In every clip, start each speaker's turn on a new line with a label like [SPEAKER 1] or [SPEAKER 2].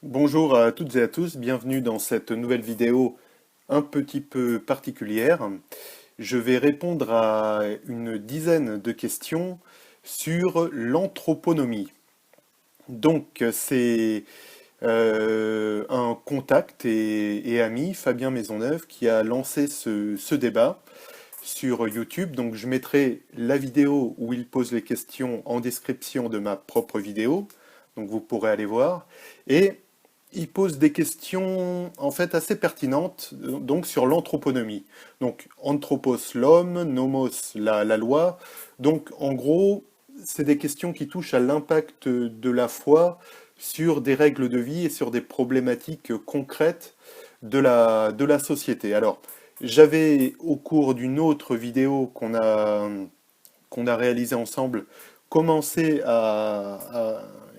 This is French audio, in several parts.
[SPEAKER 1] Bonjour à toutes et à tous, bienvenue dans cette nouvelle vidéo un petit peu particulière. Je vais répondre à une dizaine de questions sur l'anthroponomie. Donc c'est un contact et ami, Fabien Maisonneuve, qui a lancé ce débat sur YouTube. Donc je mettrai la vidéo où il pose les questions en description de ma propre vidéo, donc vous pourrez aller voir. Et il pose des questions en fait assez pertinentes donc sur l'anthroponomie. Donc anthropos l'homme, nomos la loi. Donc en gros, c'est des questions qui touchent à l'impact de la foi sur des règles de vie et sur des problématiques concrètes de la société. Alors, j'avais au cours d'une autre vidéo qu'on a réalisée ensemble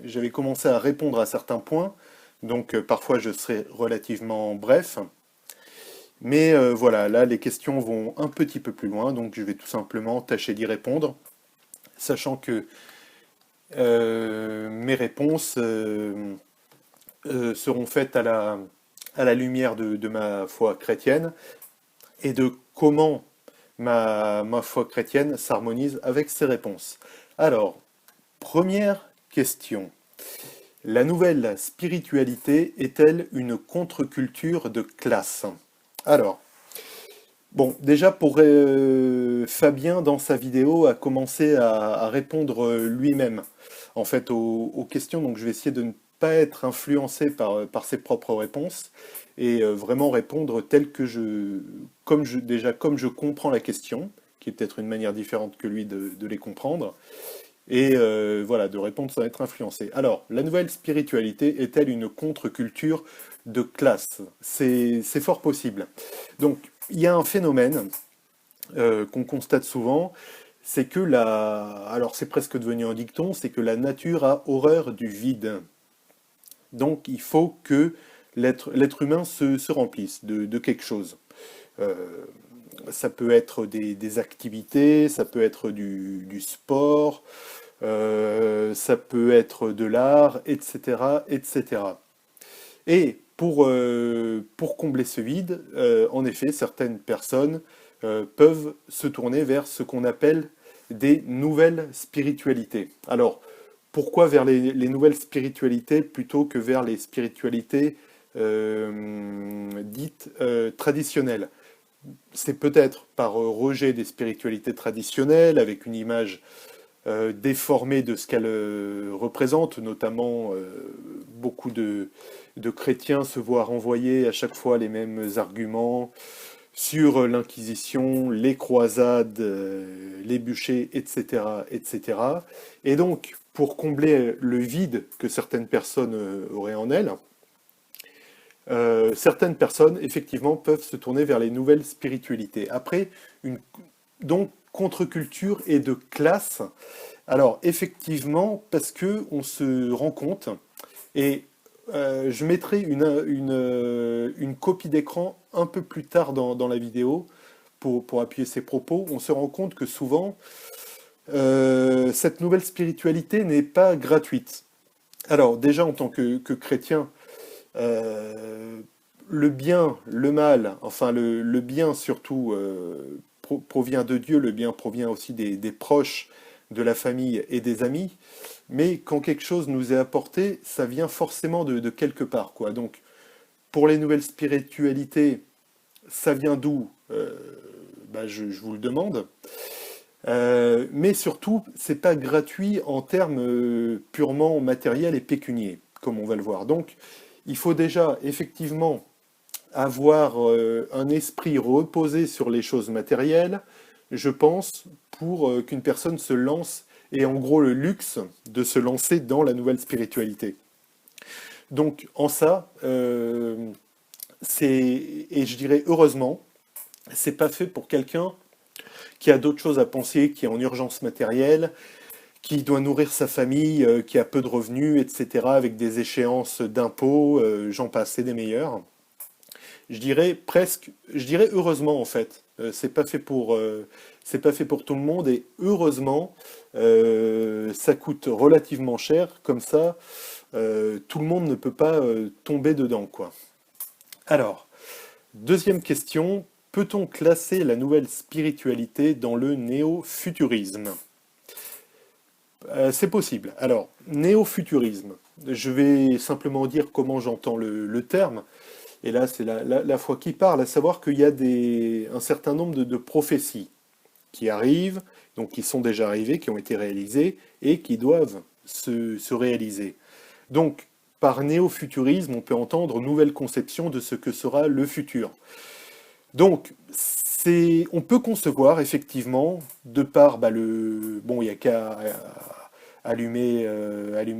[SPEAKER 1] j'avais commencé à répondre à certains points. Donc parfois je serai relativement bref, mais voilà, là les questions vont un petit peu plus loin, donc je vais tout simplement tâcher d'y répondre, sachant que mes réponses seront faites à la lumière de ma foi chrétienne et de comment ma foi chrétienne s'harmonise avec ces réponses. Alors, première question. La nouvelle spiritualité est-elle une contre-culture de classe? Alors, bon, déjà pour Fabien, dans sa vidéo, a commencé à répondre lui-même, en fait, aux questions. Donc, je vais essayer de ne pas être influencé par ses propres réponses et vraiment répondre tel que comme je comprends la question, qui est peut-être une manière différente que lui de les comprendre et voilà, de répondre sans être influencé. Alors, la nouvelle spiritualité est-elle une contre-culture de classe? C'est fort possible. Donc, il y a un phénomène qu'on constate souvent, c'est que alors c'est presque devenu un dicton, c'est que la nature a horreur du vide. Donc, il faut que l'être humain se remplisse de quelque chose. Euh, Ça peut être des activités, ça peut être du sport, ça peut être de l'art, etc., etc. Et pour combler ce vide, en effet, certaines personnes peuvent se tourner vers ce qu'on appelle des nouvelles spiritualités. Alors, pourquoi vers les nouvelles spiritualités plutôt que vers les spiritualités dites traditionnelles? C'est peut-être par rejet des spiritualités traditionnelles, avec une image déformée de ce qu'elle représente, notamment beaucoup de chrétiens se voient renvoyer à chaque fois les mêmes arguments sur l'Inquisition, les croisades, les bûchers, etc., etc. Et donc, pour combler le vide que certaines personnes auraient en elles, certaines personnes, effectivement, peuvent se tourner vers les nouvelles spiritualités. Après, donc, contre-culture et de classe. Alors, effectivement, parce que on se rend compte, et je mettrai une copie d'écran un peu plus tard dans la vidéo pour appuyer ces propos, on se rend compte que souvent, cette nouvelle spiritualité n'est pas gratuite. Alors, déjà, en tant que chrétien, euh, le bien, le mal, enfin le bien surtout provient de Dieu, le bien provient aussi des proches, de la famille et des amis, mais quand quelque chose nous est apporté, ça vient forcément de quelque part, quoi. Donc pour les nouvelles spiritualités, ça vient d'où? Bah, je vous le demande. Mais surtout, c'est pas gratuit en termes purement matériels et pécuniers, comme on va le voir. Donc, il faut déjà effectivement avoir un esprit reposé sur les choses matérielles, je pense, pour qu'une personne se lance et en gros le luxe de se lancer dans la nouvelle spiritualité. Donc, en ça, et je dirais heureusement, c'est pas fait pour quelqu'un qui a d'autres choses à penser, qui est en urgence matérielle, qui doit nourrir sa famille, qui a peu de revenus, etc., avec des échéances d'impôts, j'en passe, c'est des meilleurs. Je dirais presque, je dirais heureusement en fait. C'est pas fait pour tout le monde et heureusement, ça coûte relativement cher. Comme ça, tout le monde ne peut pas tomber dedans, quoi. Alors, deuxième question, peut-on classer la nouvelle spiritualité dans le néo-futurisme? C'est possible. Alors, néo-futurisme, je vais simplement dire comment j'entends le terme. Et là, c'est la foi qui parle, à savoir qu'il y a un certain nombre de prophéties qui arrivent, donc qui sont déjà arrivées, qui ont été réalisées, et qui doivent se réaliser. Donc, par néo-futurisme, on peut entendre nouvelle conception de ce que sera le futur. Donc, on peut concevoir effectivement, de par bon, il n'y a qu'à allumer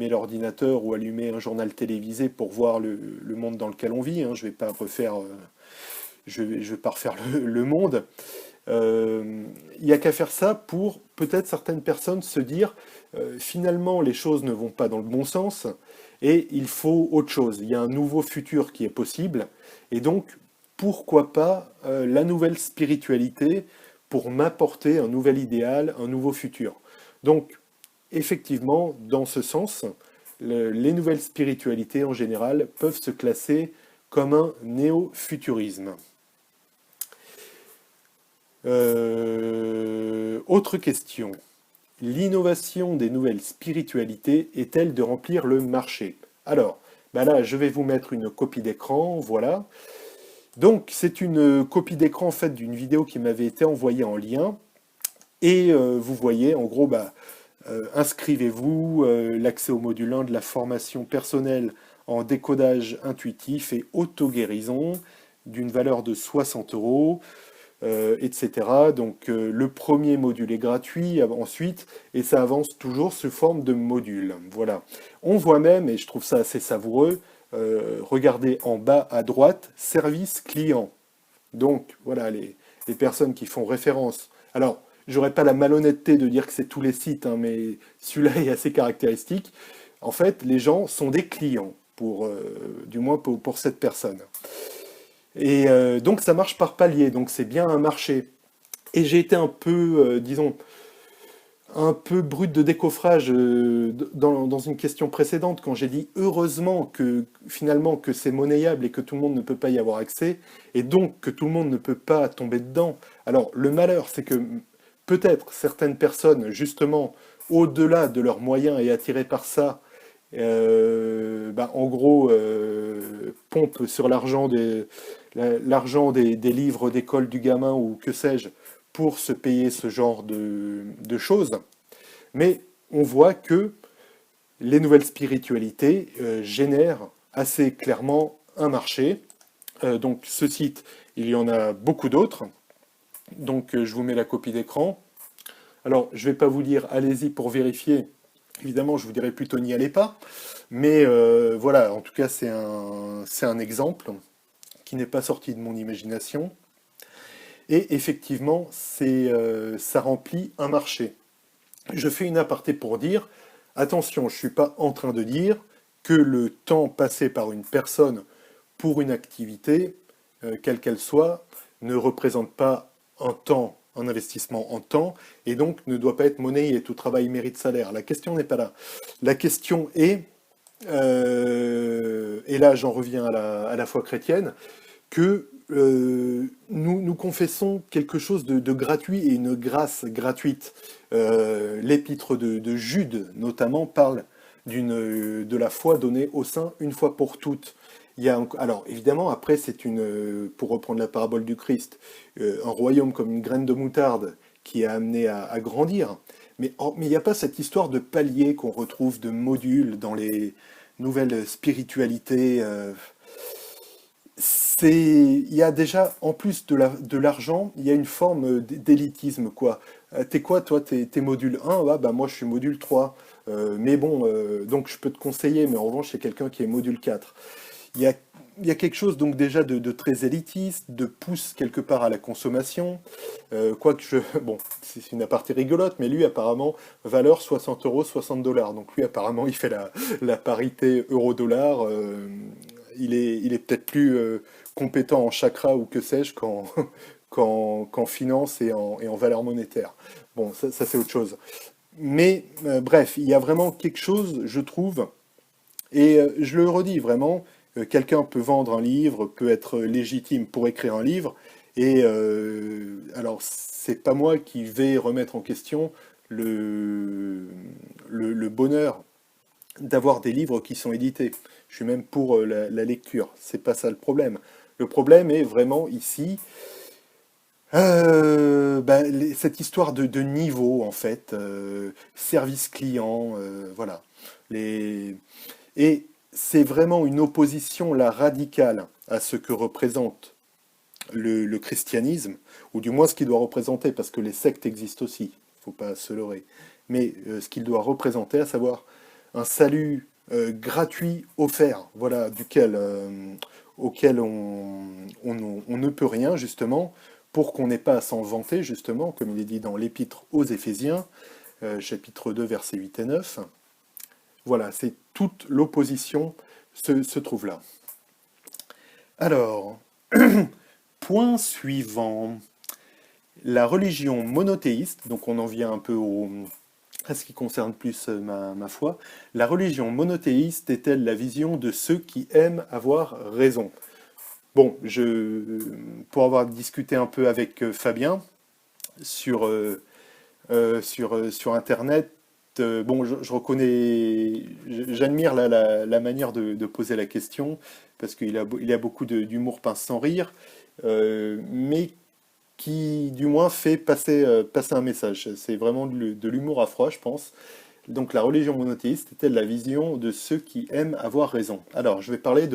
[SPEAKER 1] l'ordinateur ou allumer un journal télévisé pour voir le monde dans lequel on vit, hein. Je vais pas refaire, je vais pas refaire le monde. Il n'y a qu'à faire ça pour peut-être certaines personnes se dire finalement les choses ne vont pas dans le bon sens et il faut autre chose. Il y a un nouveau futur qui est possible et donc pourquoi pas la nouvelle spiritualité pour m'apporter un nouvel idéal, un nouveau futur. Donc effectivement, dans ce sens, les nouvelles spiritualités en général peuvent se classer comme un néo-futurisme. Autre question. L'innovation des nouvelles spiritualités est-elle de remplir le marché? Alors, là, je vais vous mettre une copie d'écran, voilà. Donc, c'est une copie d'écran en fait d'une vidéo qui m'avait été envoyée en lien. Et vous voyez, en gros, inscrivez-vous, l'accès au module 1 de la formation personnelle en décodage intuitif et auto-guérison d'une valeur de 60 euros. Etc. Donc le premier module est gratuit ensuite, et ça avance toujours sous forme de module. Voilà. On voit même, et je trouve ça assez savoureux, regardez en bas à droite, service client. Donc voilà, les personnes qui font référence. Alors, j'aurais pas la malhonnêteté de dire que c'est tous les sites, hein, mais celui-là est assez caractéristique. En fait, les gens sont des clients, du moins pour cette personne. Et donc ça marche par palier, donc c'est bien un marché. Et j'ai été un peu, disons, un peu brut de décoffrage dans une question précédente quand j'ai dit heureusement que finalement que c'est monnayable et que tout le monde ne peut pas y avoir accès, et donc que tout le monde ne peut pas tomber dedans. Alors le malheur, c'est que peut-être certaines personnes, justement, au-delà de leurs moyens et attirées par ça, en gros, pompe sur l'argent des livres d'école du gamin ou que sais-je, pour se payer ce genre de choses. Mais on voit que les nouvelles spiritualités génèrent assez clairement un marché. Donc ce site, il y en a beaucoup d'autres. Donc je vous mets la copie d'écran. Alors je ne vais pas vous lire, allez-y pour vérifier. Évidemment, je vous dirais plutôt n'y allez pas. Mais voilà, en tout cas, c'est un exemple qui n'est pas sorti de mon imagination. Et effectivement, ça remplit un marché. Je fais une aparté pour dire, attention, je ne suis pas en train de dire que le temps passé par une personne pour une activité, quelle qu'elle soit, ne représente pas un investissement en temps, et donc ne doit pas être monnayé. Tout travail mérite salaire. La question n'est pas là. La question est, et là j'en reviens à la foi chrétienne, que nous confessons quelque chose de gratuit et une grâce gratuite. L'épître de Jude, notamment, parle de la foi donnée au saint une fois pour toutes. Alors, évidemment, après, pour reprendre la parabole du Christ, un royaume comme une graine de moutarde qui est amené à grandir. Mais il n'y a pas cette histoire de palier qu'on retrouve, de modules dans les nouvelles spiritualités. Il y a déjà, en plus de l'argent, il y a une forme d'élitisme, quoi. T'es quoi, toi? T'es module 1? Ouais, moi, je suis module 3. Mais bon, donc je peux te conseiller, mais en revanche, c'est quelqu'un qui est module 4. Il y a, il y a quelque chose donc déjà de très élitiste, de pousse quelque part à la consommation. Bon, c'est une aparté rigolote, mais lui apparemment, valeur 60 euros, 60 dollars. Donc lui apparemment, il fait la parité euro-dollar. Il est peut-être plus compétent en chakra ou que sais-je qu'en finance et en valeur monétaire. Bon, ça c'est autre chose. Mais bref, il y a vraiment quelque chose, je trouve, Et je le redis vraiment, quelqu'un peut vendre un livre, peut être légitime pour écrire un livre, et alors c'est pas moi qui vais remettre en question le, le bonheur d'avoir des livres qui sont édités. Je suis même pour la lecture, c'est pas ça le problème. Le problème est vraiment ici cette histoire de niveau en fait, service client, voilà. Les, et c'est vraiment une opposition là radicale à ce que représente le christianisme, ou du moins ce qu'il doit représenter, parce que les sectes existent aussi, il ne faut pas se leurrer, mais ce qu'il doit représenter, à savoir un salut gratuit offert, voilà, auquel on ne peut rien, justement, pour qu'on n'ait pas à s'en vanter, justement, comme il est dit dans l'Épître aux Éphésiens, chapitre 2, versets 8 et 9. Voilà, c'est toute l'opposition se trouve là. Alors, point suivant. La religion monothéiste, donc on en vient un peu à ce qui concerne plus ma foi. La religion monothéiste est-elle la vision de ceux qui aiment avoir raison? Bon, pour avoir discuté un peu avec Fabien sur Internet, bon, je reconnais, j'admire la manière de poser la question, parce il a beaucoup d'humour pince sans rire, mais qui du moins fait passer un message. C'est vraiment de l'humour à froid, je pense. Donc la religion monothéiste est-elle la vision de ceux qui aiment avoir raison? Alors, je vais parler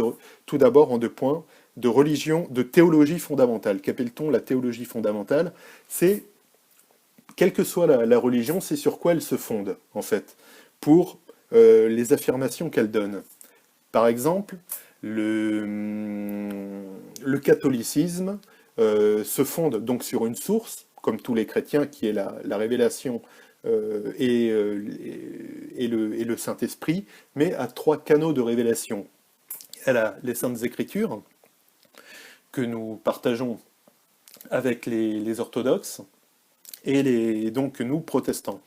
[SPEAKER 1] tout d'abord en 2 points de religion, de théologie fondamentale. Qu'appelle-t-on la théologie fondamentale? C'est, quelle que soit la religion, c'est sur quoi elle se fonde, en fait, pour les affirmations qu'elle donne. Par exemple, le catholicisme se fonde donc sur une source, comme tous les chrétiens, qui est la révélation et le Saint-Esprit, mais à 3 canaux de révélation. Elle a les Saintes Écritures, que nous partageons avec les orthodoxes, donc nous, protestants.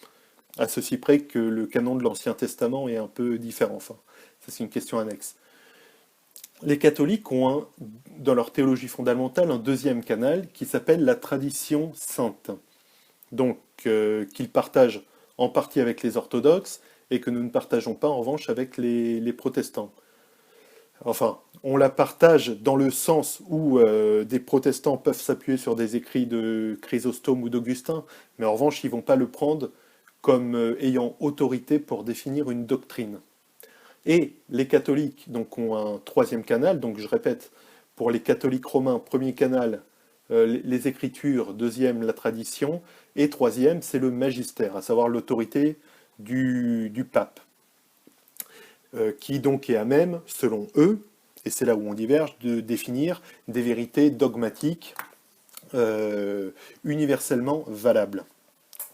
[SPEAKER 1] À ceci près que le canon de l'Ancien Testament est un peu différent. Enfin, ça c'est une question annexe. Les catholiques ont, dans leur théologie fondamentale, un deuxième canal qui s'appelle la tradition sainte. Donc, qu'ils partagent en partie avec les orthodoxes et que nous ne partageons pas en revanche avec les protestants. Enfin, on la partage dans le sens où des protestants peuvent s'appuyer sur des écrits de Chrysostome ou d'Augustin, mais en revanche, ils ne vont pas le prendre comme ayant autorité pour définir une doctrine. Et les catholiques donc, ont un troisième canal, donc je répète, pour les catholiques romains, premier canal, les Écritures, deuxième, la tradition, et troisième, c'est le magistère, à savoir l'autorité du pape, qui donc est à même, selon eux, et c'est là où on diverge, de définir des vérités dogmatiques universellement valables.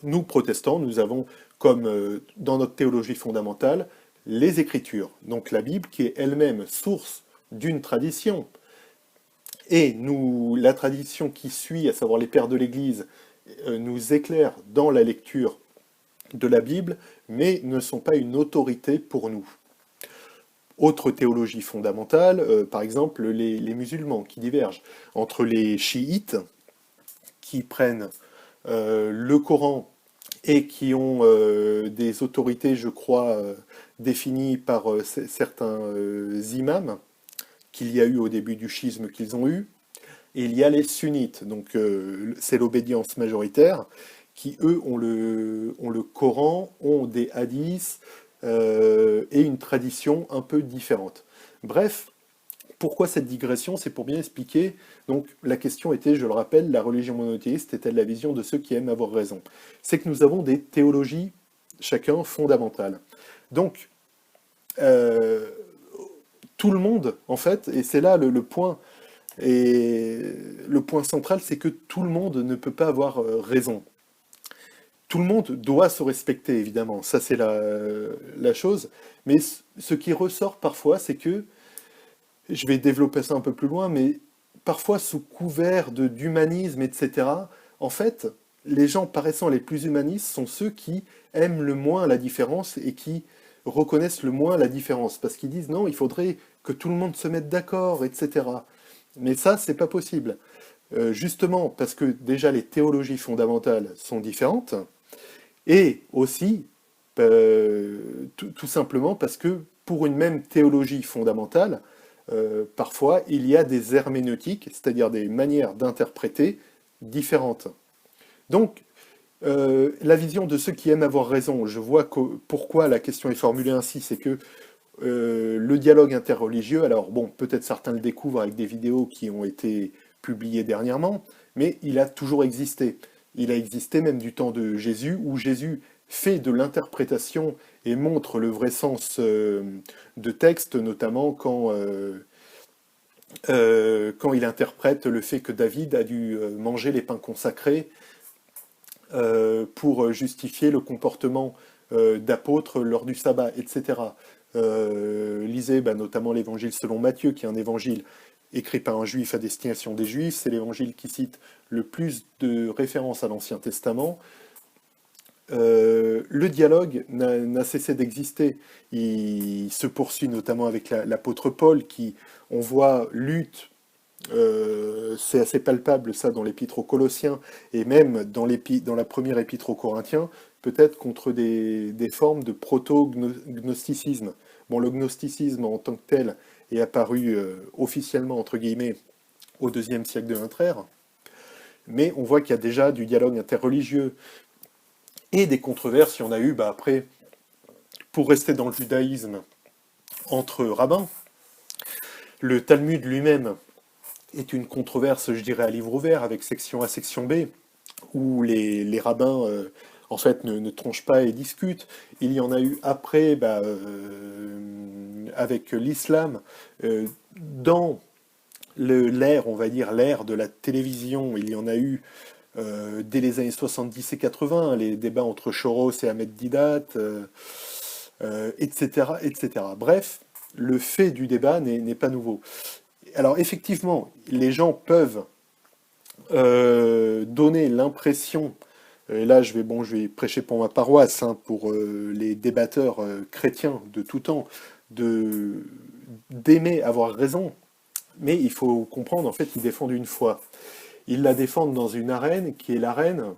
[SPEAKER 1] Nous, protestants, nous avons, comme dans notre théologie fondamentale, les Écritures, donc la Bible, qui est elle-même source d'une tradition. Et la tradition qui suit, à savoir les pères de l'Église, nous éclaire dans la lecture de la Bible, mais ne sont pas une autorité pour nous. Autre théologie fondamentale, par exemple les musulmans qui divergent entre les chiites, qui prennent le Coran et qui ont des autorités, je crois, définies par certains imams qu'il y a eu au début du schisme qu'ils ont eu. Et il y a les sunnites, donc c'est l'obédience majoritaire, qui eux ont le Coran, ont des hadiths et une tradition un peu différente. Bref, pourquoi cette digression? C'est pour bien expliquer. Donc la question était, je le rappelle, la religion monothéiste est-elle la vision de ceux qui aiment avoir raison? C'est que nous avons des théologies, chacun, fondamentales. Donc, euh, tout le monde, en fait, et c'est là le point, et le point central, c'est que tout le monde ne peut pas avoir raison. Tout le monde doit se respecter, évidemment, ça c'est la chose, mais ce qui ressort parfois, c'est que, je vais développer ça un peu plus loin, mais parfois sous couvert d'humanisme, etc., en fait, les gens paraissant les plus humanistes sont ceux qui aiment le moins la différence et qui reconnaissent le moins la différence, parce qu'ils disent non, il faudrait que tout le monde se mette d'accord, etc. Mais ça, c'est pas possible. Justement parce que déjà les théologies fondamentales sont différentes, et aussi tout simplement parce que pour une même théologie fondamentale, parfois il y a des herméneutiques, c'est-à-dire des manières d'interpréter différentes. Donc, la vision de ceux qui aiment avoir raison, je vois pourquoi la question est formulée ainsi, c'est que le dialogue interreligieux, alors bon, peut-être certains le découvrent avec des vidéos qui ont été publiées dernièrement, mais il a toujours existé. Il a existé même du temps de Jésus, où Jésus fait de l'interprétation et montre le vrai sens de texte, notamment quand il interprète le fait que David a dû manger les pains consacrés pour justifier le comportement d'apôtres lors du sabbat, etc. Lisez notamment l'évangile selon Matthieu, qui est un évangile écrit par un juif à destination des juifs. C'est l'évangile qui cite le plus de références à l'Ancien Testament. Le dialogue n'a cessé d'exister. Il se poursuit notamment avec l'apôtre Paul, qui, on voit, lutte. C'est assez palpable ça dans l'épître aux Colossiens et même dans la première épître aux Corinthiens, peut-être contre des formes de proto-gnosticisme. Bon, le gnosticisme en tant que tel est apparu officiellement, entre guillemets, au deuxième siècle de notre ère, mais on voit qu'il y a déjà du dialogue interreligieux et des controverses. Il y en a eu après, pour rester dans le judaïsme, entre rabbins. Le Talmud lui-même est une controverse, je dirais, à livre ouvert, avec section A, section B, où les rabbins, en fait, ne tranchent pas et discutent. Il y en a eu après, avec l'islam, dans l'ère, on va dire, l'ère de la télévision, il y en a eu dès les années 70 et 80, les débats entre Soros et Ahmed Didat, etc., etc. Bref, le fait du débat n'est pas nouveau. Alors effectivement, les gens peuvent donner l'impression, et là je vais prêcher pour ma paroisse, hein, pour les débatteurs chrétiens de tout temps, d'aimer avoir raison, mais il faut comprendre, en fait, ils défendent une foi. Ils la défendent dans une arène qui est l'arène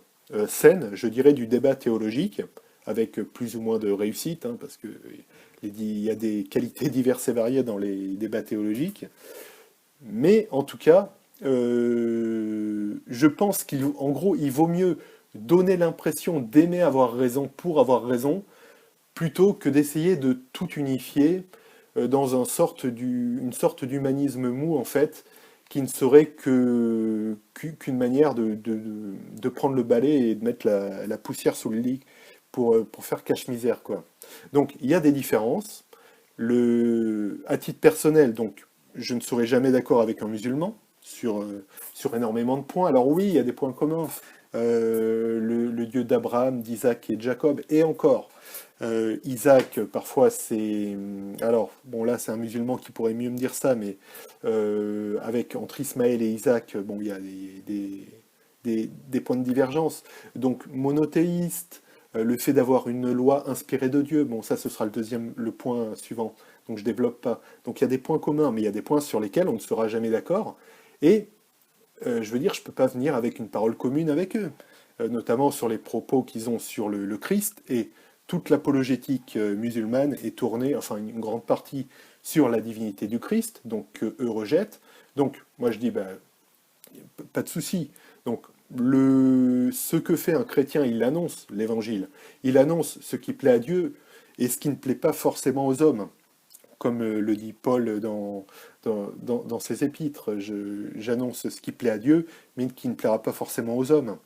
[SPEAKER 1] saine, je dirais, du débat théologique, avec plus ou moins de réussite, hein, parce que il y a des qualités diverses et variées dans les débats théologiques. Mais en tout cas, je pense qu'en gros, il vaut mieux donner l'impression d'aimer avoir raison pour avoir raison, plutôt que d'essayer de tout unifier dans une sorte d'humanisme mou, en fait, qui ne serait qu'une manière de prendre le balai et de mettre la poussière sous le lit pour faire cache-misère, quoi. Donc, il y a des différences. À titre personnel, donc, je ne serai jamais d'accord avec un musulman sur énormément de points. Alors oui, il y a des points communs. Le Dieu d'Abraham, d'Isaac et de Jacob, et encore. Isaac, parfois, c'est... Alors, bon, là, c'est un musulman qui pourrait mieux me dire ça, mais entre Ismaël et Isaac, bon, il y a des points de divergence. Donc, monothéiste, le fait d'avoir une loi inspirée de Dieu, bon, ça, ce sera le point suivant, donc je développe pas. Donc, il y a des points communs, mais il y a des points sur lesquels on ne sera jamais d'accord, et je veux dire, je peux pas venir avec une parole commune avec eux, notamment sur les propos qu'ils ont sur le Christ, et toute l'apologétique musulmane est tournée, enfin une grande partie, sur la divinité du Christ, donc eux rejettent. Donc moi je dis, pas de souci. Donc ce que fait un chrétien, il annonce l'évangile, il annonce ce qui plaît à Dieu et ce qui ne plaît pas forcément aux hommes, comme le dit Paul dans ses épîtres. J'annonce ce qui plaît à Dieu, mais qui ne plaira pas forcément aux hommes.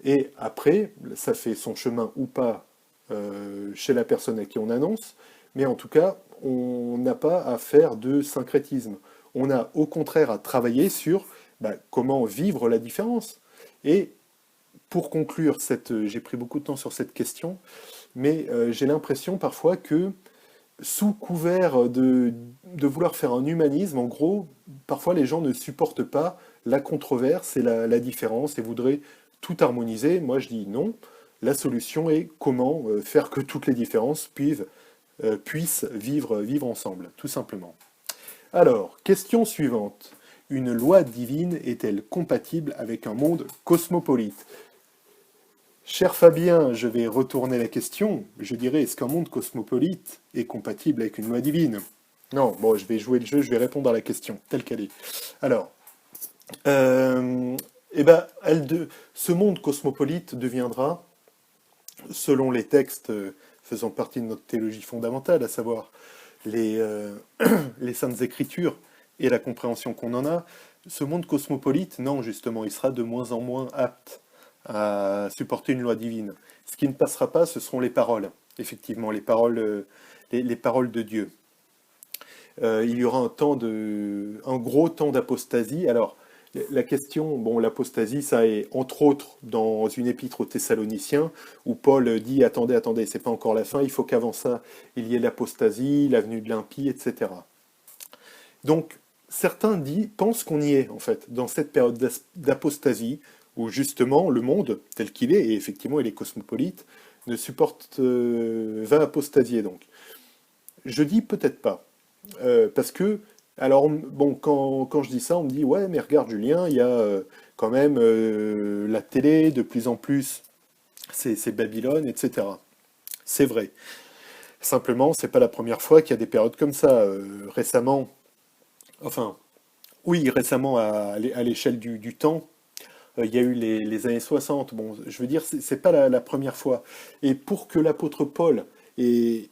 [SPEAKER 1] Et après, ça fait son chemin ou pas chez la personne à qui on annonce, mais en tout cas, on n'a pas à faire de syncrétisme. On a au contraire à travailler sur comment vivre la différence. Et pour conclure, j'ai pris beaucoup de temps sur cette question, mais j'ai l'impression parfois que sous couvert de vouloir faire un humanisme, en gros, parfois les gens ne supportent pas la controverse et la différence et voudraient tout harmoniser. Moi, je dis non. La solution est comment faire que toutes les différences puissent vivre ensemble, tout simplement. Alors, question suivante. Une loi divine est-elle compatible avec un monde cosmopolite? Cher Fabien, je vais retourner la question. Je dirais, est-ce qu'un monde cosmopolite est compatible avec une loi divine? Non, bon, je vais jouer le jeu, je vais répondre à la question, telle qu'elle est. Alors, euh, eh ben, ce monde cosmopolite deviendra, selon les textes faisant partie de notre théologie fondamentale, à savoir les, les Saintes Écritures et la compréhension qu'on en a, ce monde cosmopolite, non, justement, il sera de moins en moins apte à supporter une loi divine. Ce qui ne passera pas, ce seront les paroles, effectivement, les paroles de Dieu. Il y aura un gros temps d'apostasie. Alors, la question, bon, l'apostasie, ça est entre autres dans une épître aux Thessaloniciens, où Paul dit, attendez, attendez, c'est pas encore la fin, il faut qu'avant ça, il y ait l'apostasie, la venue de l'impie, etc. Donc, certains pensent qu'on y est, en fait, dans cette période d'apostasie, où justement le monde, tel qu'il est, et effectivement il est cosmopolite, ne supporte, va apostasier donc. Je dis peut-être pas. Parce que, alors, bon, quand je dis ça, on me dit, ouais, mais regarde Julien, il y a quand même la télé, de plus en plus, c'est Babylone, etc. C'est vrai. Simplement, c'est pas la première fois qu'il y a des périodes comme ça. Récemment, enfin, oui, récemment, à l'échelle du temps, il y a eu les années 60. Bon, je veux dire, c'est pas la première fois. Et pour que l'apôtre Paul ait,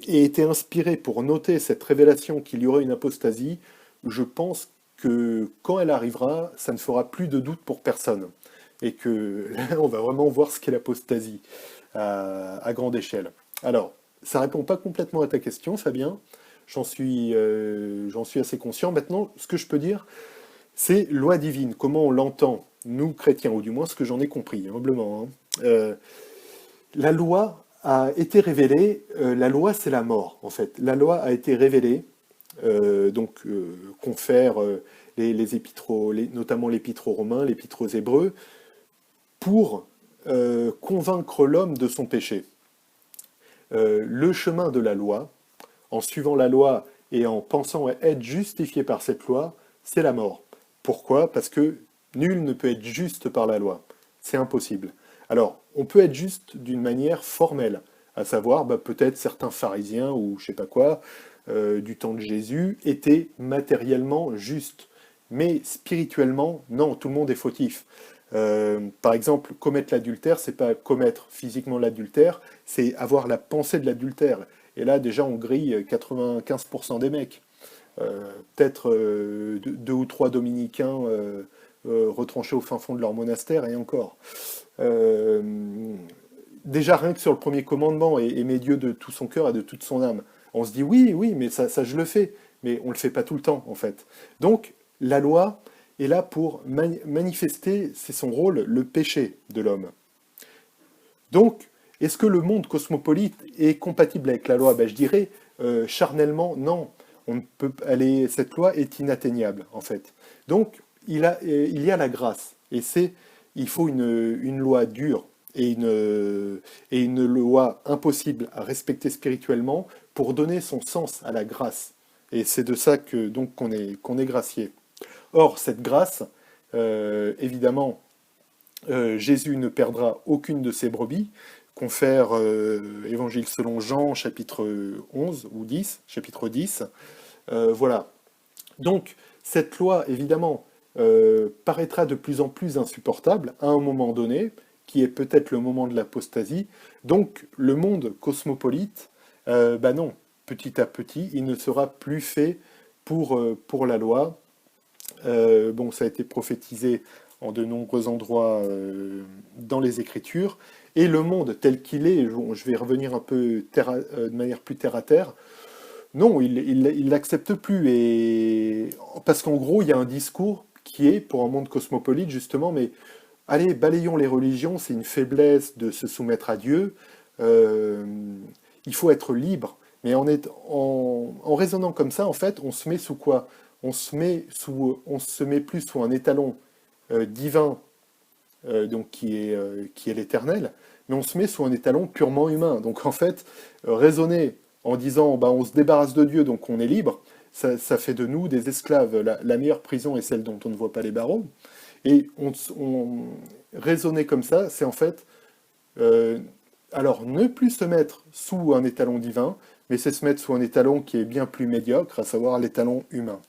[SPEAKER 1] ait été inspiré pour noter cette révélation qu'il y aurait une apostasie, je pense que quand elle arrivera, ça ne fera plus de doute pour personne. Et que là, on va vraiment voir ce qu'est l'apostasie à grande échelle. Alors, ça répond pas complètement à ta question, Fabien. J'en suis assez conscient. Maintenant, ce que je peux dire, c'est loi divine. Comment on l'entend, nous chrétiens, ou du moins ce que j'en ai compris, humblement, hein. La loi a été révélée. La loi, c'est la mort, en fait. La loi a été révélée, confère les épîtres, notamment l'épître aux Romains, l'épître aux Hébreux, pour convaincre l'homme de son péché. Le chemin de la loi, en suivant la loi et en pensant être justifié par cette loi, c'est la mort. Pourquoi? Parce que nul ne peut être juste par la loi. C'est impossible. Alors, on peut être juste d'une manière formelle, à savoir, peut-être certains pharisiens ou je sais pas quoi, du temps de Jésus, étaient matériellement justes. Mais spirituellement, non, tout le monde est fautif. Par exemple, commettre l'adultère, c'est pas commettre physiquement l'adultère, c'est avoir la pensée de l'adultère. Et là, déjà, on grille 95% des mecs. Peut-être deux ou trois dominicains retranchés au fin fond de leur monastère, et encore. Euh, Déjà, rien que sur le premier commandement, aimer Dieu de tout son cœur et de toute son âme, on se dit oui, oui, mais ça je le fais. Mais on ne le fait pas tout le temps, en fait. Donc, la loi est là pour manifester, c'est son rôle, le péché de l'homme. Donc, est-ce que le monde cosmopolite est compatible avec la loi? Je dirais charnellement non. On ne peut aller, cette loi est inatteignable en fait. Donc, il y a la grâce et il faut une loi dure et une loi impossible à respecter spirituellement pour donner son sens à la grâce. Et c'est de ça que donc qu'on est gracié. Or, cette grâce, évidemment, Jésus ne perdra aucune de ses brebis, confère Évangile selon Jean, chapitre 11 ou 10, chapitre 10. Voilà. Donc, cette loi, évidemment, paraîtra de plus en plus insupportable à un moment donné, qui est peut-être le moment de l'apostasie. Donc, le monde cosmopolite, non, petit à petit, il ne sera plus fait pour la loi. Bon, ça a été prophétisé en de nombreux endroits dans les Écritures, et le monde tel qu'il est, je vais revenir un peu de manière plus terre à terre, non, il l'accepte plus, et parce qu'en gros, il y a un discours qui est, pour un monde cosmopolite, justement, mais allez, balayons les religions, c'est une faiblesse de se soumettre à Dieu, euh, il faut être libre, mais en raisonnant comme ça, en fait, on se met sous quoi? On se met plus sous un étalon divin, donc qui est l'éternel, mais on se met sous un étalon purement humain. Donc en fait, raisonner en disant bah, on se débarrasse de Dieu, donc on est libre, ça fait de nous des esclaves. La meilleure prison est celle dont on ne voit pas les barreaux. Et raisonner comme ça, c'est en fait, euh, alors ne plus se mettre sous un étalon divin, mais c'est se mettre sous un étalon qui est bien plus médiocre, à savoir l'étalon humain.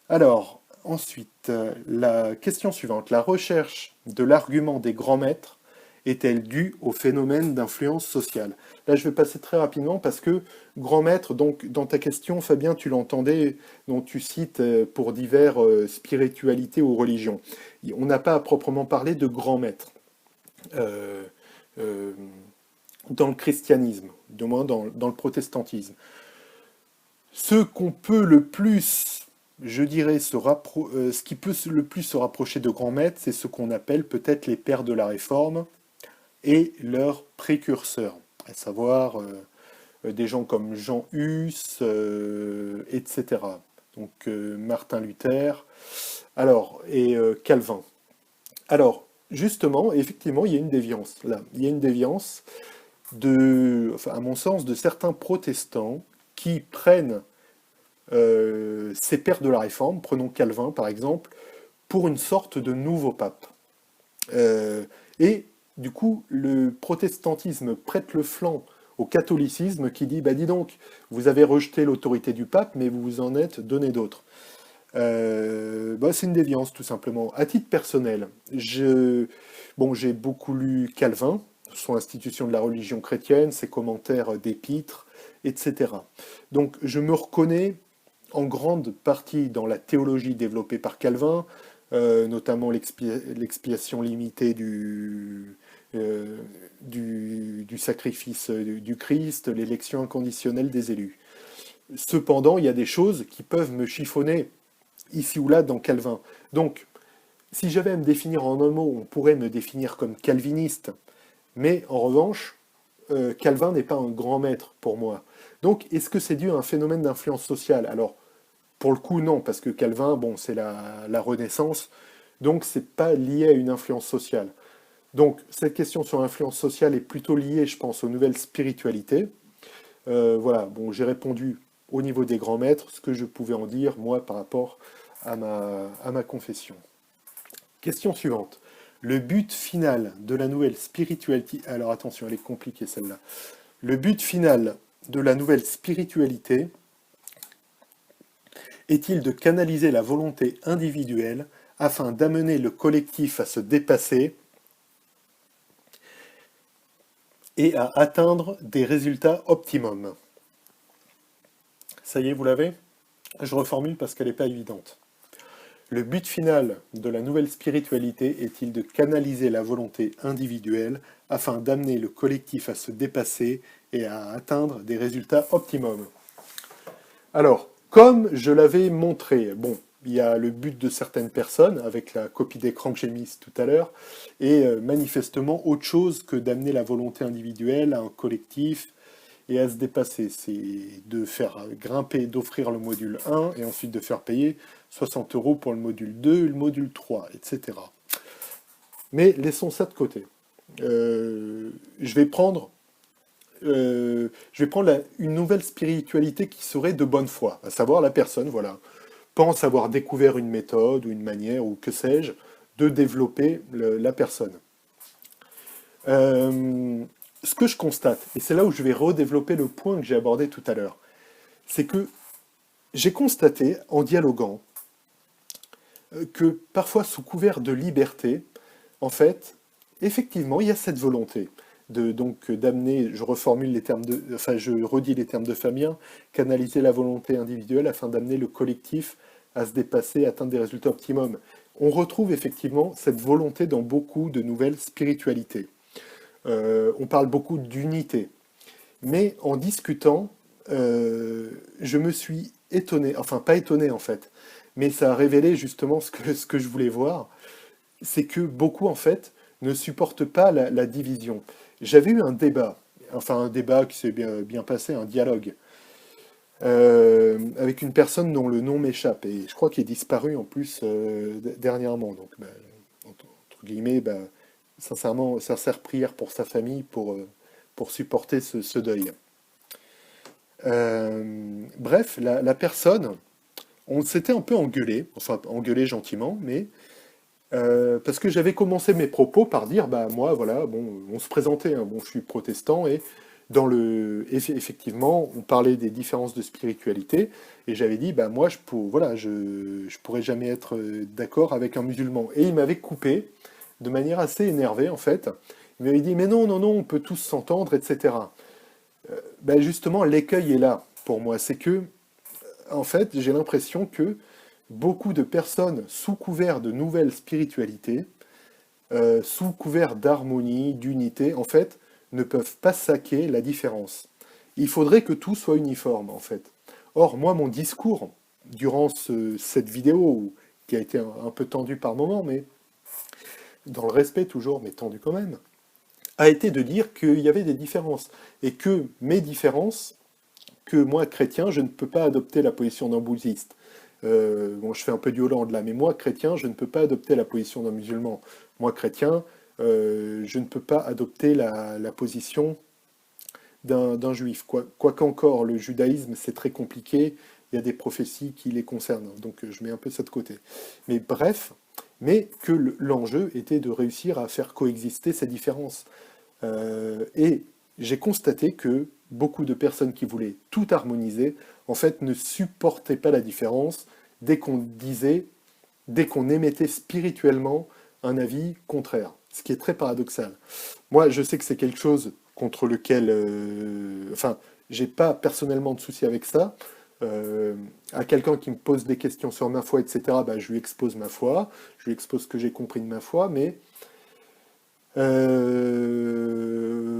[SPEAKER 1] Alors, ensuite, la question suivante. La recherche de l'argument des grands maîtres est-elle due au phénomène d'influence sociale? Là, je vais passer très rapidement parce que grand maître, donc dans ta question, Fabien, tu l'entendais, dont tu cites pour divers spiritualités ou religions. On n'a pas à proprement parler de grand maître euh, euh, dans le christianisme, du moins dans le protestantisme. Ce qu'on peut le plus, je dirais, ce qui peut le plus se rapprocher de grands maîtres, c'est ce qu'on appelle peut-être les pères de la Réforme et leurs précurseurs, à savoir des gens comme Jean Hus, etc. Donc Martin Luther, alors, et Calvin. Alors, justement, effectivement, il y a une déviance là. Il y a une déviance enfin, à mon sens, de certains protestants qui prennent ces pères de la Réforme, prenons Calvin par exemple, pour une sorte de nouveau pape. Euh, et du coup, le protestantisme prête le flanc au catholicisme qui dit, bah dis donc, vous avez rejeté l'autorité du pape, mais vous vous en êtes donné d'autres. Bah, c'est une déviance tout simplement. À titre personnel, bon, j'ai beaucoup lu Calvin, son institution de la religion chrétienne, ses commentaires d'épîtres, etc. Donc je me reconnais en grande partie dans la théologie développée par Calvin, notamment l'expiation limitée euh, du sacrifice du Christ, l'élection inconditionnelle des élus. Cependant, il y a des choses qui peuvent me chiffonner ici ou là dans Calvin. Donc, si j'avais à me définir en un mot, on pourrait me définir comme calviniste, mais en revanche, Calvin n'est pas un grand maître pour moi. Donc, est-ce que c'est dû à un phénomène d'influence sociale? Alors, pour le coup, non, parce que Calvin, bon, c'est la Renaissance, donc c'est pas lié à une influence sociale. Donc, cette question sur l'influence sociale est plutôt liée, je pense, aux nouvelles spiritualités. Voilà, bon, j'ai répondu au niveau des grands maîtres ce que je pouvais en dire, moi, par rapport à ma confession. Question suivante. Le but final de la nouvelle spiritualité... Alors attention, elle est compliquée celle-là. Le but final de la nouvelle spiritualité est-il de canaliser la volonté individuelle afin d'amener le collectif à se dépasser et à atteindre des résultats optimums? Ça y est, vous l'avez? Je reformule parce qu'elle n'est pas évidente. Le but final de la nouvelle spiritualité est-il de canaliser la volonté individuelle afin d'amener le collectif à se dépasser et à atteindre des résultats optimums? Alors, comme je l'avais montré, bon, il y a le but de certaines personnes, avec la copie d'écran que j'ai mise tout à l'heure, et manifestement autre chose que d'amener la volonté individuelle à un collectif et à se dépasser. C'est de faire grimper, d'offrir le module 1 et ensuite de faire payer 60 euros pour le module 2 et le module 3, etc. Mais laissons ça de côté. Je vais prendre une nouvelle spiritualité qui serait de bonne foi, à savoir la personne, voilà, pense avoir découvert une méthode ou une manière ou que sais-je de développer la personne. Euh, Ce que je constate, et c'est là où je vais redévelopper le point que j'ai abordé tout à l'heure, c'est que j'ai constaté en dialoguant que parfois sous couvert de liberté, en fait, effectivement, il y a cette volonté donc d'amener, je reformule les termes enfin je redis les termes de Fabien, canaliser la volonté individuelle afin d'amener le collectif à se dépasser, à atteindre des résultats optimums. On retrouve effectivement cette volonté dans beaucoup de nouvelles spiritualités. On parle beaucoup d'unité, mais en discutant, je me suis étonné, enfin pas étonné en fait, mais ça a révélé justement ce que je voulais voir, c'est que beaucoup, en fait, ne supportent pas la division. J'avais eu un débat, enfin un débat qui s'est bien passé, un dialogue, avec une personne dont le nom m'échappe, et je crois qu'il est disparu en plus dernièrement. Donc, bah, entre guillemets, bah, sincèrement, sincère prière pour sa famille, pour supporter ce deuil. Bref, la personne, on s'était un peu engueulé, enfin engueulé gentiment, mais parce que j'avais commencé mes propos par dire, bah moi, voilà, bon, on se présentait, hein, bon, je suis protestant et effectivement, on parlait des différences de spiritualité et j'avais dit, bah moi, voilà, je pourrais jamais être d'accord avec un musulman. Et il m'avait coupé de manière assez énervée en fait. Il m'avait dit, mais non, non, non, on peut tous s'entendre, etc. Ben justement, l'écueil est là pour moi, c'est que en fait, j'ai l'impression que beaucoup de personnes, sous couvert de nouvelles spiritualités, sous couvert d'harmonie, d'unité, en fait, ne peuvent pas saquer la différence. Il faudrait que tout soit uniforme, en fait. Or, moi, mon discours, durant cette vidéo, qui a été un peu tendu par moment, mais dans le respect toujours, mais tendu quand même, a été de dire qu'il y avait des différences. Et que mes différences, que moi, chrétien, je ne peux pas adopter la position d'un bouddhiste. Bon, je fais un peu du Hollande là, mais moi, chrétien, je ne peux pas adopter la position d'un musulman. Moi, chrétien, je ne peux pas adopter la position d'un juif. Quoi qu'encore, le judaïsme, c'est très compliqué, il y a des prophéties qui les concernent, donc je mets un peu ça de côté. Mais bref, mais que l'enjeu était de réussir à faire coexister ces différences. Et j'ai constaté que beaucoup de personnes qui voulaient tout harmoniser, en fait, ne supportaient pas la différence dès qu'on disait, dès qu'on émettait spirituellement un avis contraire, ce qui est très paradoxal. Moi, je sais que c'est quelque chose contre lequel, enfin, j'ai pas personnellement de souci avec ça. À quelqu'un qui me pose des questions sur ma foi, etc., bah, je lui expose ma foi, je lui expose ce que j'ai compris de ma foi, mais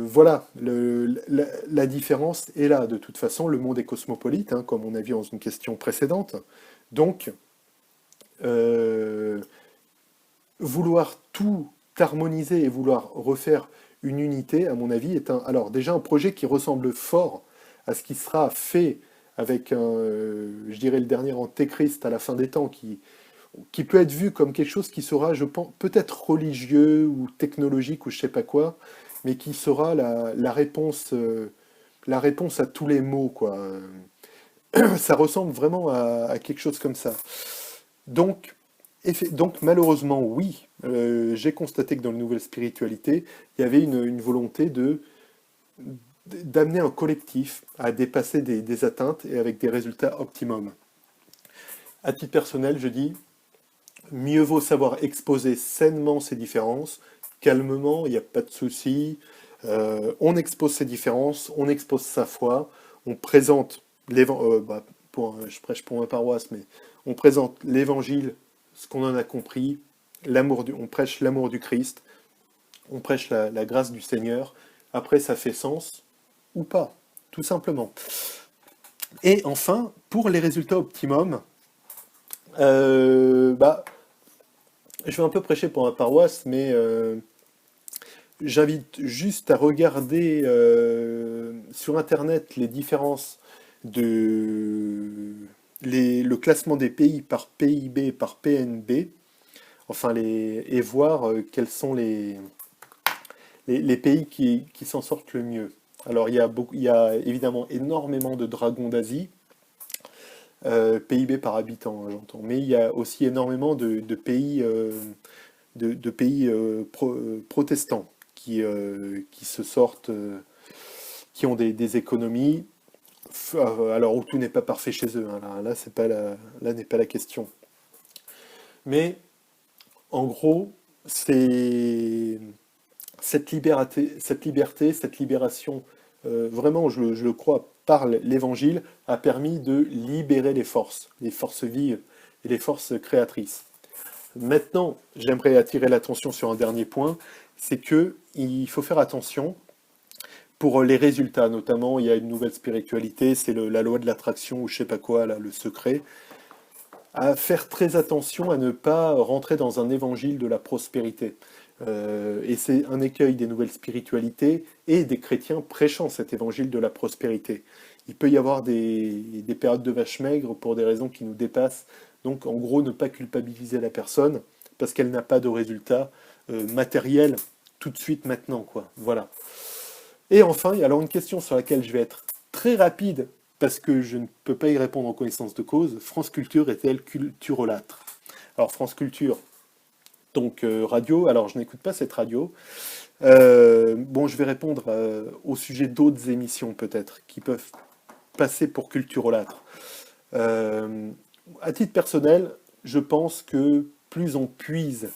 [SPEAKER 1] voilà, la différence est là. De toute façon, le monde est cosmopolite, hein, comme on a vu dans une question précédente. Donc, euh, vouloir tout harmoniser et vouloir refaire une unité, à mon avis, est alors déjà un projet qui ressemble fort à ce qui sera fait avec je dirais, le dernier antéchrist à la fin des temps, qui peut être vu comme quelque chose qui sera, je pense, peut-être religieux ou technologique ou je sais pas quoi, mais qui sera la réponse à tous les maux, quoi. Ça ressemble vraiment à quelque chose comme ça. Donc, donc malheureusement, oui, j'ai constaté que dans la nouvelle spiritualité, il y avait une volonté d'amener un collectif à dépasser des atteintes et avec des résultats optimums. À titre personnel, je dis, mieux vaut savoir exposer sainement ces différences, calmement, il n'y a pas de souci. On expose ces différences, on expose sa foi, on présente bah, je prêche pour ma paroisse, mais on présente l'évangile, ce qu'on en a compris, on prêche l'amour du Christ, on prêche la grâce du Seigneur. Après, ça fait sens ou pas, tout simplement. Et enfin, pour les résultats optimum, bah, je vais un peu prêcher pour ma paroisse, mais j'invite juste à regarder sur Internet les différences de le classement des pays par PIB, par PNB, enfin et voir quels sont les pays qui s'en sortent le mieux. Alors il y a évidemment énormément de dragons d'Asie, PIB par habitant, hein, j'entends, mais il y a aussi énormément de pays de pays protestants qui se sortent, qui ont des économies, alors où tout n'est pas parfait chez eux, hein, là, c'est pas là n'est pas la question. Mais en gros, c'est cette libération, vraiment, je le crois, par l'Évangile, a permis de libérer les forces vives et les forces créatrices. Maintenant, j'aimerais attirer l'attention sur un dernier point, c'est que il faut faire attention pour les résultats, notamment il y a une nouvelle spiritualité, c'est la loi de l'attraction ou je sais pas quoi, là, le secret, à faire très attention à ne pas rentrer dans un évangile de la prospérité. Et c'est un écueil des nouvelles spiritualités et des chrétiens prêchant cet évangile de la prospérité. Il peut y avoir des périodes de vache maigre pour des raisons qui nous dépassent. Donc en gros, ne pas culpabiliser la personne parce qu'elle n'a pas de résultat matériel tout de suite maintenant, quoi. Voilà. Et enfin, alors une question sur laquelle je vais être très rapide parce que je ne peux pas y répondre en connaissance de cause, France Culture est-elle culturolâtre? Alors France Culture, donc radio, alors je n'écoute pas cette radio. Bon, je vais répondre au sujet d'autres émissions peut-être, qui peuvent passer pour culturolâtre. Euh, à titre personnel, je pense que plus on puise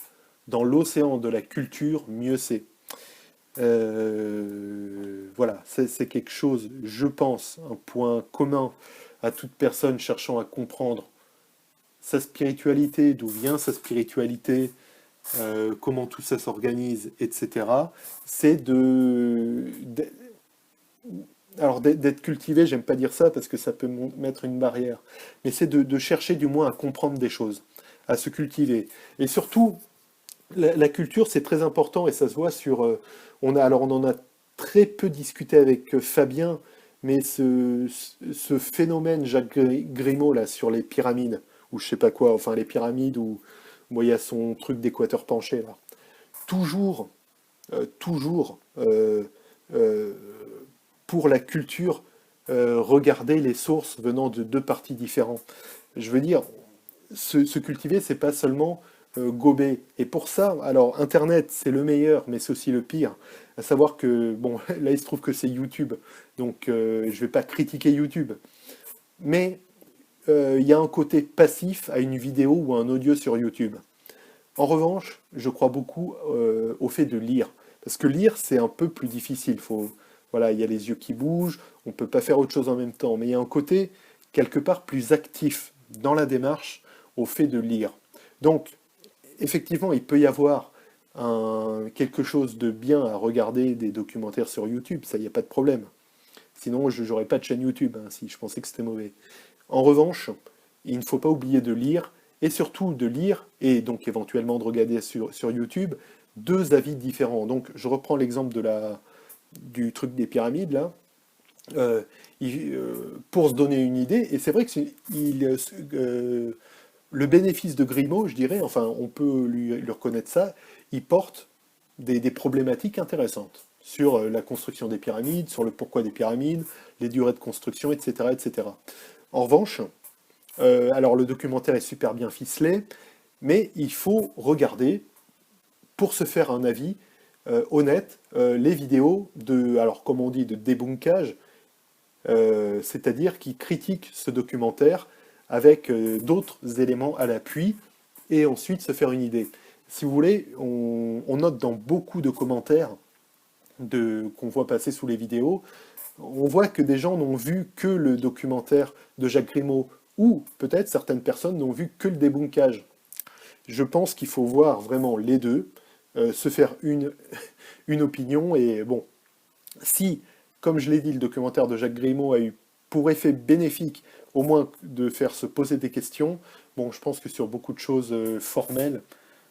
[SPEAKER 1] dans l'océan de la culture, mieux c'est. Voilà, c'est quelque chose, je pense, un point commun à toute personne cherchant à comprendre sa spiritualité, d'où vient sa spiritualité, comment tout ça s'organise, etc. C'est alors d'être cultivé, j'aime pas dire ça parce que ça peut mettre une barrière, mais c'est de chercher du moins à comprendre des choses, à se cultiver. Et surtout, la culture, c'est très important et ça se voit sur. Alors on en a très peu discuté avec Fabien, mais ce phénomène Jacques Grimaud là sur les pyramides, ou je sais pas quoi, enfin les pyramides où bon, il y a son truc d'équateur penché là. Toujours, toujours euh, pour la culture, regarder les sources venant de deux partis différents. Je veux dire, se cultiver, c'est pas seulement gober. Et pour ça, alors Internet, c'est le meilleur, mais c'est aussi le pire. À savoir que, bon, là, il se trouve que c'est YouTube, donc je vais pas critiquer YouTube. Mais il y a un côté passif à une vidéo ou à un audio sur YouTube. En revanche, je crois beaucoup au fait de lire. Parce que lire, c'est un peu plus difficile. Voilà, il y a les yeux qui bougent, on ne peut pas faire autre chose en même temps. Mais il y a un côté, quelque part, plus actif dans la démarche au fait de lire. Donc, effectivement, il peut y avoir quelque chose de bien à regarder des documentaires sur YouTube, ça, il n'y a pas de problème. Sinon, je n'aurais pas de chaîne YouTube, hein, si je pensais que c'était mauvais. En revanche, il ne faut pas oublier de lire, et surtout de lire, et donc éventuellement de regarder sur YouTube, deux avis différents. Donc, je reprends l'exemple du truc des pyramides, là. Euh, pour se donner une idée, et c'est vrai que le bénéfice de Grimaud, je dirais, enfin, on peut lui reconnaître ça, il porte des problématiques intéressantes sur la construction des pyramides, sur le pourquoi des pyramides, les durées de construction, etc. etc. En revanche, alors le documentaire est super bien ficelé, mais il faut regarder, pour se faire un avis honnête, les vidéos alors comme on dit, de débunkage, c'est-à-dire qui critiquent ce documentaire avec d'autres éléments à l'appui, et ensuite se faire une idée. Si vous voulez, on note dans beaucoup de commentaires qu'on voit passer sous les vidéos, on voit que des gens n'ont vu que le documentaire de Jacques Grimaud, ou peut-être certaines personnes n'ont vu que le débunkage. Je pense qu'il faut voir vraiment les deux, se faire une opinion, et bon, si, comme je l'ai dit, le documentaire de Jacques Grimaud a eu pour effet bénéfique au moins de faire se poser des questions, bon, je pense que sur beaucoup de choses formelles,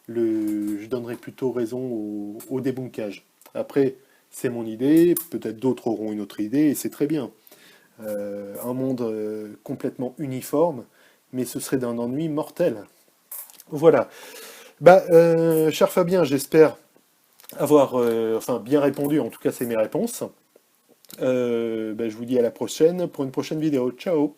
[SPEAKER 1] je donnerais plutôt raison au débunkage. Après, c'est mon idée, peut-être d'autres auront une autre idée, et c'est très bien. Un monde complètement uniforme, mais ce serait d'un ennui mortel. Voilà. Bah, cher Fabien, j'espère avoir enfin, bien répondu, en tout cas c'est mes réponses. Bah, je vous dis à la prochaine pour une prochaine vidéo. Ciao!